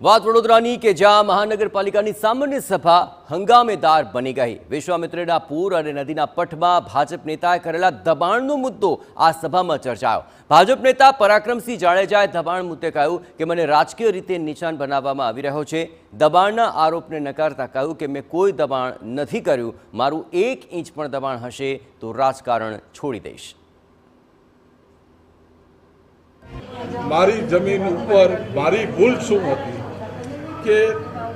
વાત વડોદરાની કે જ્યાં મહાનગરપાલિકાની સામાન્ય સભા હંગામેદાર બની ગઈ। વિશ્વામિત્રીના પૂર અને નદીના પટમાં ભાજપ નેતાએ કરેલા દબાણનો મુદ્દો આ સભામાં ચર્ચાયો। ભાજપ નેતા પરાક્રમસિંહ જાડેજાએ દબાણ મુદ્દે કહ્યું કે મને રાજકીય રીતે નિશાન બનાવવામાં આવી રહ્યો છે। દબાણના આરોપને નકારતા કહ્યું કે મેં કોઈ દબાણ નથી કર્યું, મારું 1 ઇંચ પણ દબાણ હશે તો રાજકારણ છોડી દઈશ। મારી જમીન ઉપર મારી ભૂલ શું હતી કે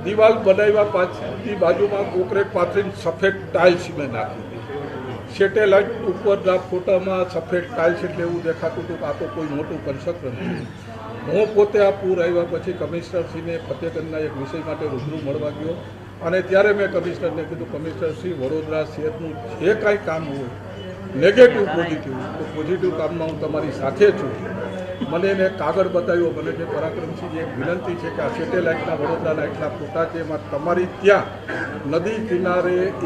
દિવાલ બનાવ્યા પાછળની બાજુમાં કોન્ક્રીટ પાથરીને સફેદ ટાઇલ્સ મેં નાખી હતી। સેટેલાઇટ ઉપરના ફોટામાં સફેદ ટાઇલ્સ એટલે એવું દેખાતું હતું કે આ તો કોઈ મોટું કન્સ્ટ્રક્શન નથી। હું પોતે આ પૂર આવ્યા પછી કમિશનરશ્રીને ફતેગંજના એક વિષય માટે રૂબરૂ મળવા ગયો અને ત્યારે મેં કમિશનરને કીધું, કમિશનરશ્રી, વડોદરા શહેરનું જે કાંઈ કામ હોય નેગેટિવ પોઝિટિવ કામમાં હું તમારી સાથે છું। મને એને કાગળ બતાવ્યો। મને જે પરાક્રમસિંહ એક વિનંતી છે કે આ સેટેલાઇટના વડોદરાના એટલા ફોટા છે, એમાં તમારી ત્યાં નદી કિનારે એક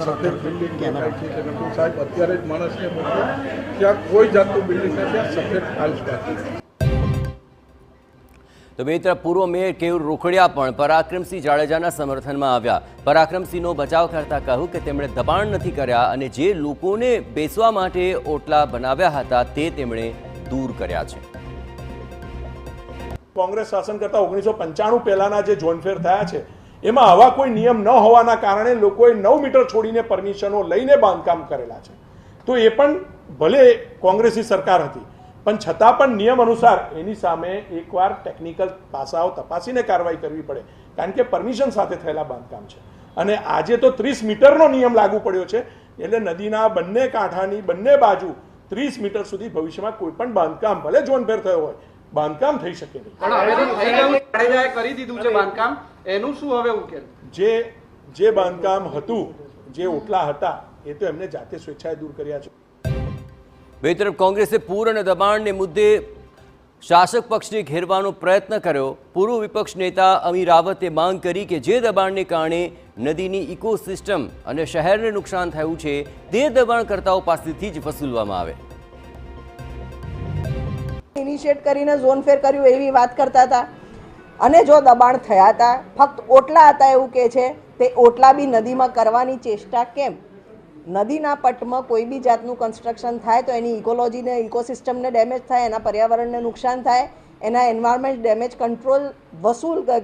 સફેદ બિલ્ડિંગ દેખાય છે કે નકુ સાહેબ અત્યારે જ માણસને મોકલો, ત્યાં કોઈ જાતનું બિલ્ડિંગ નથી, ત્યાં સફેદ ટાઇલ્સ બાકી। તો બે તરફ પૂર્વ મેયર કેયુર રોકડિયા પણ પરાક્રમસિંહ જાડેજાના સમર્થનમાં આવ્યા। પરાક્રમસિંહનો બચાવ કરતા કહ્યું કે તેમણે દબાણ નથી કર્યા અને જે લોકોને બેસવા માટે ઓટલા બનાવ્યા હતા તે તેમણે દૂર કર્યા છે। કોંગ્રેસ શાસન કરતા 1995 પહેલાના જે ઝોનફેર થયા છે એમાં આવા કોઈ નિયમ ન હોવાના કારણે લોકોએ 9 મીટર છોડીને પરમિશનો લઈને બાંધકામ કરેલા છે। તો એ પણ ભલે કોંગ્રેસી સરકાર હતી પણ છતાં પણ નિયમ અનુસાર એની સામે એકવાર ટેકનિકલ પાસાઓ તપાસીને કાર્યવાહી કરવી પડે, કારણ કે પરમિશન સાથે થયેલા બાંધકામ છે। અને આજે તો 30 મીટરનો નિયમ લાગુ પડ્યો છે, એટલે નદીના બંને કાંઠાની બંને બાજુ 30 મીટર સુધી ભવિષ્યમાં કોઈ પણ બાંધકામ ભલે ઝોનફેર થયો હોય બાંધકામ થઈ શકે નહીં। કરી દીધું છે બાંધકામ, એનું શું હવે ઉકેલ? જે બાંધકામ હતું, જે ઓટલા હતા, એ તો એમને જાતે સ્વેચ્છાએ દૂર કર્યા છે। બે તરફ કોંગ્રેસે પૂર અને દબાણને મુદ્દે શાસક પક્ષને ઘેરવાનો પ્રયત્ન કર્યો। પૂર્વ વિપક્ષ નેતા અમી રાવતે માંગ કરી કે જે દબાણને કારણે નદીની ઇકોસિસ્ટમ અને શહેરને નુકસાન થયું છે તે દબાણકર્તાઓ પાસેથી જ વસૂલવામાં આવે। ઇનિશિયેટ કરીને ઝોન ફેર કર્યું એવી વાત કરતા હતા અને જો દબાણ થયા હતા, ફક્ત ઓટલા હતા એવું કહે છે, તે ઓટલા બી નદીમાં કરવાની ચેષ્ટા કેમ? નદીના પટમાં કોઈ બી જાતનું કન્સ્ટ્રક્શન થાય તો એની ઇકોલોજીને, ઇકોસિસ્ટમને ડેમેજ થાય, એના પર્યાવરણને નુકસાન થાય, એના એન્વાયરમેન્ટ ડેમેજ કંટ્રોલ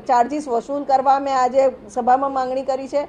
ચાર્જીસ વસૂલ કરવા મેં આજે સભામાં માંગણી કરી છે।